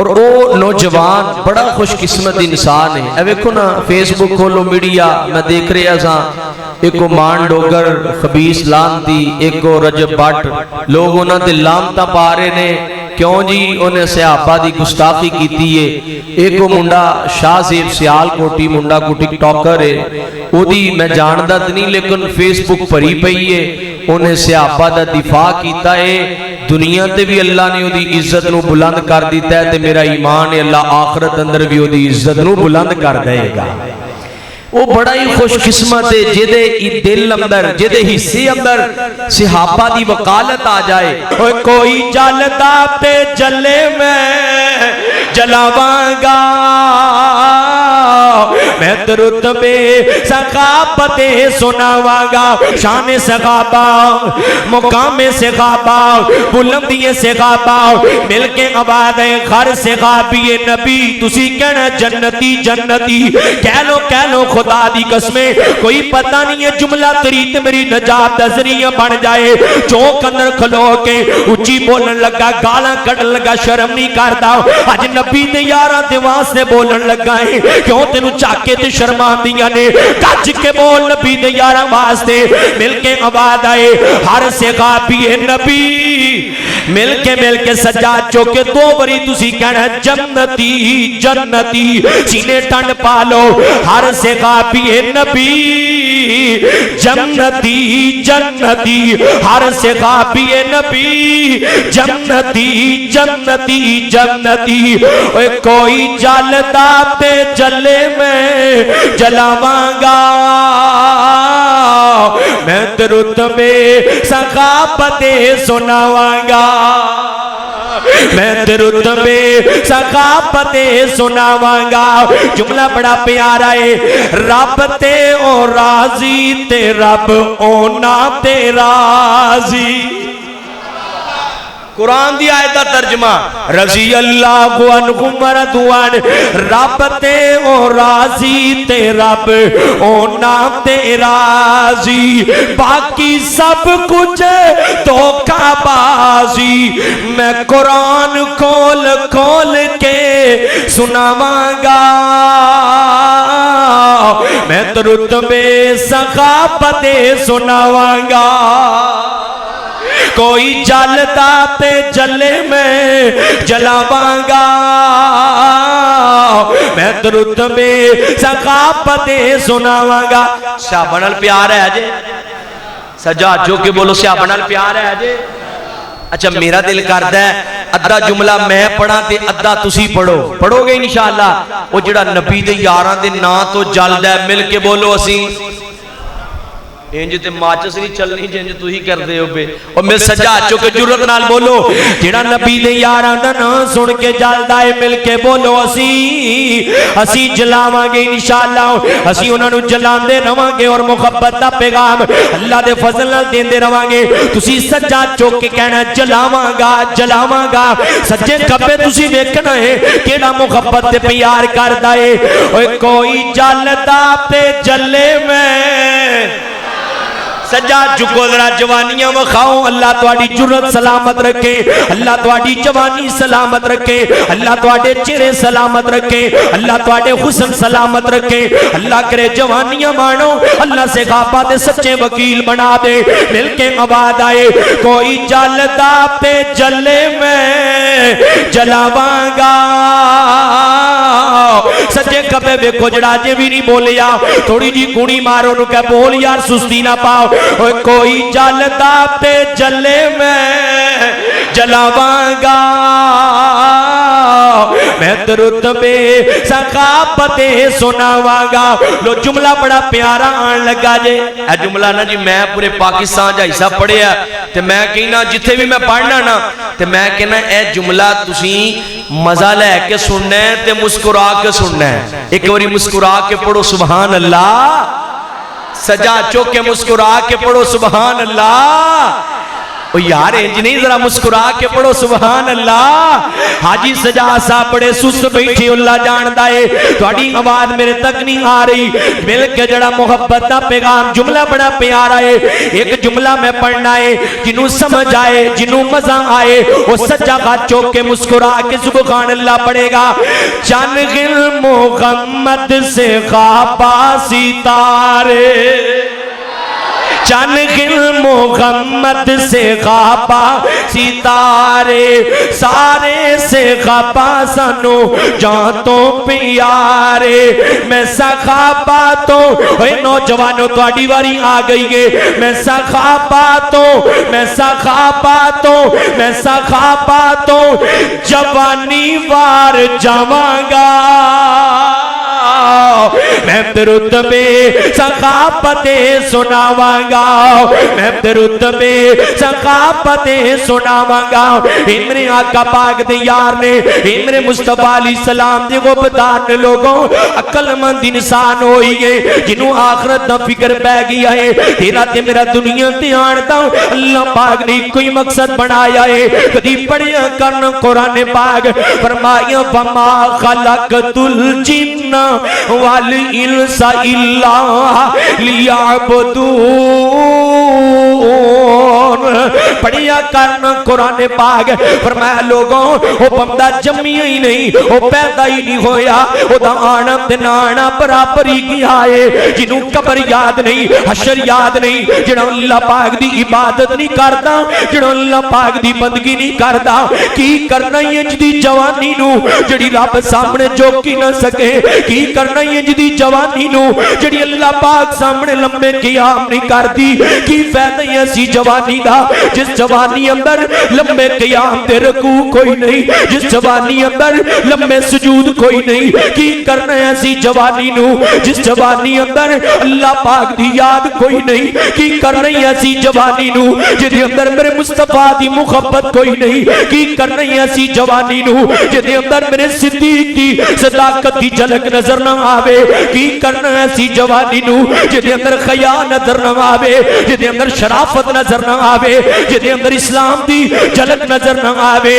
और वो नौजवान बड़ा खुशकिस्मत इंसान है। अब देखो ना, फेसबुक खोलो, मीडिया मैं देख रहा सा, एक मान डोगर खबीस लानती, एक रजब भट्ट, लोग उन्होंने लानता पा रहे ने, क्यों जी उन्हें सहाबा की गुस्ताखी की है। एक मुंडा शाहजेब सियालकोटी मुंडा को टिकटॉकर है, ओदी मैं जानता तो नहीं लेकिन फेसबुक भरी पई है, उन्हें सहाबा का दिफा किया है। दुनिया ते भी अल्लाह ने उदी इज्जत नूं बुलंद कर दिता है, ते मेरा ईमान है अल्लाह आखिरत अंदर भी उदी इज्जत नूं बुलंद कर देगा। वो बड़ा ही खुशकिस्मत है जिदे दिल अंदर, जिदे हिस्से अंदर सहाबा दी वकालत आ जाए। कोई जलदा ते जले मैं जलावांगा, मैं रुतबे सखाबते सुनावांगा, शान सखाबा मुकामे सखाबा बुलंदिए सखाबा मिलके आवाज़ है घर सखाबी नबी। तुसी कहना जन्नती जन्नती, कह लो खुदा दी कसमें, कोई पता नहीं है जुमला तरी ते मेरी नजात दा ज़रिया बन जाए। चौक अंदर खलो के उच्ची बोलन लगा, गालां कढ़न लगा, शर्म नहीं करदा। अज नबी दे यारां दे वास्ते बोलन लगा है, क्यों तेनू झाके ते शर्मांदियां ने, गज के बोल नबी दे यारां वास्ते। मिलके आवाज़ आए हर सहाबी नबी, मिलके सजा चौके दो बारी तुसी कहना जन्नती जन्नती, सीने ठंड पा लो हर सहाबी नबी जन्नती जन्नती, हर सहाबी नबी जन्नती जन्नती जन्नती। ओए कोई जलदा ते जले मैं जलावांगा, मैं रुतबे सखाबते सुनावांगा, मैं रुतबे सखाबते सुनावांगा। जुमला बड़ा प्यारा है, रब ते ओ राजी ते रब ओना ते राजी। कुरान दी आयत दा तर्जमा रजी अल्लाहु अन्हु मरदुआन, रब ते ओ राजी ते रब ओ नाम ते राजी, बाकी सब कुछ धोखाबाजी। मैं कुरान खोल खोल के सुनावांगा, मैं रुतबे सखाबते सुनावांगा। कोई जलदा ते जले मैं जलावांगा, मैं रुतबे सखाबते सुनावांगा। सहाबा नाल प्यार है जे, सजा जो के बोलो सहाबा नाल प्यार है जे। अच्छा मेरा दिल करदा है अद्धा जुमला मैं पढ़ा ते अद्धा तुसी पढ़ो, पढ़ोगे इंशाअल्लाह। वो जिहड़ा नबी दे यारां दे नां तो जलदा है, मिल के बोलो असी इंज ते माचस नहीं चलनी जिंज तुही करदे हो बे। और मैं सजा चुके जुरत नाल बोलो, जेड़ा नबी दे यारां दा नाम सुन के जलदा है, मिल के बोलो असी जलावांगे इंशाअल्लाह। असी उन्हां नूं जलांदे रवांगे और मुहब्बत दा पैगाम अल्लाह दे फजल नाल देंदे रवांगे। तुसी सजा चुक के कहना जलावांगा जलावांगा, सज्जे खब्बे तुसी देखना है केड़ा मुहब्बत ते प्यार करदा है। ओए कोई जलदा ते जले मैं, सजा चुको जरा जवानियां वखाओ। अल्लाह तुहाडी जुर्रत सलामत रखे, अल्लाह तुहाडी जवानी सलामत रखे, अल्लाह तुहाडे चेहरे सलामत रखे, अल्लाह तुहाडे हुस्न सलामत रखे। अल्लाह करे जवानियां मानो, अल्लाह सहाबा दे सच्चे वकील बना दे। मिलके आवाज़ आए कोई जलदा ते जले मैं जलावांगा। सच्चे कबे वेखो जड़ा अजे भी नहीं बोलिया, थोड़ी जी गुणी मारो नु कह बोल यार, सुस्ती ना पाओ। कोई जलदा ते जले मैं जलावांगा, मैं रुतबे सखाबते सुनावांगा। लो जुमला बड़ा प्यारा आन लगा जे। ए जुमला ना जी मैं पूरे पाकिस्तान दा हिस्सा पढ़िया ते मैं कहना जिथे भी मैं पढ़ना ना ते मैं कहना ए जुमला तुसी मजा लैके सुनना है ते मुस्कुरा के सुनना है। एक बारी मुस्कुरा के पढ़ो सुभान अल्लाह, सजा चौक के मुस्कुरा के पढ़ो सुभान अल्लाह। ओ यार इंज नहीं, जरा मुस्कुरा के पढ़ो सुभान अल्लाह। हाजी सजाद साहब बड़े सुस्त बैठे, अल्लाह जानदा है थोड़ी आवाज मेरे तक नहीं आ रही। मिल के जड़ा मुहब्बत का पैगाम जुमला बड़ा प्यारा है। एक जुमला मैं पढ़ना है, जिन्हों समझ आए, जिन्हों मजा आए, वो सच्चा हाथ चौक के मुस्कुरा के सुभान अल्लाह पढ़ेगा। चन गिल मोहम्मद से खापा सितारे, चन गिल मोहम्मद से खापा सितारे, सारे से खापा सानू जान तो प्यारे। मैं सखापा तो नौजवानों थोड़ी वारी आ गई है। मैं सखापा तो, मैं सखापा तो, मैं सखापा तो जवानी वार जावांगा। मैं रुतबे सखापते सुनावांगा, मैं रुतबे सखापते सुनावांगा। मेरे आका पाक दे यार ने, मेरे मुस्तफा अली सलाम दे गुबदार लोगों अकलमंद इंसान होई है, जिन्हों आखरत दा फिक्र पै गया है। तेरा ते मेरा दुनिया ते आण दा अल्लाह पाक ने कोई मकसद बनाया है। कदी पढ़िया करन कुरान पाक फरमाया वमा खलकतुल जिन्ना वल इंसा इल्ला लियाबुदून। पढ़िया करना कुरान पाक फरमाया लोगों वो बंदा जम्मिया ही नहीं, वो पैदा ही नहीं होया, ओदा आना ते ना आना बराबर ही किया है। जिन्हों कबर याद नहीं, हशर याद नहीं, जिन्हों अल्लाह पाक दी इबादत नहीं करता, जिन्हों अल्लाह पाक दी बंदगी नहीं करता, की करना इंज दी जवानी नू जिहड़ी रब सामने झोंकी ना सके, की करना इंज दी जवानी नू जिहड़ी अल्लाह पाक सामने लंबे क़याम नहीं करती। की फायदा ऐसी जवानी दा जिस जवानी अंदर लंबे क़याम ते रुकू कोई नहीं, जिस जवानी अंदर लंबे सुजूद कोई नहीं। की करना ऐसी जवानी नू जिस जवानी अंदर अल्लाह पाक दी याद कोई नहीं। की करना ऐसी जवानी नू जिहदे अंदर मेरे मुस्तफा दी मुहब्बत कोई नहीं। की करना ऐसी जवानी नू जिहदे अंदर मेरे सिद्दीक दी सदाकत दी झलक नजर ना आवे। की करना ऐसी जवानी नू जिहदे अंदर खया नजर ना आवे, जिहदे अंदर शराफत नजर ना आवे, जिहदे अंदर इस्लाम दी झलक नजर ना आवे।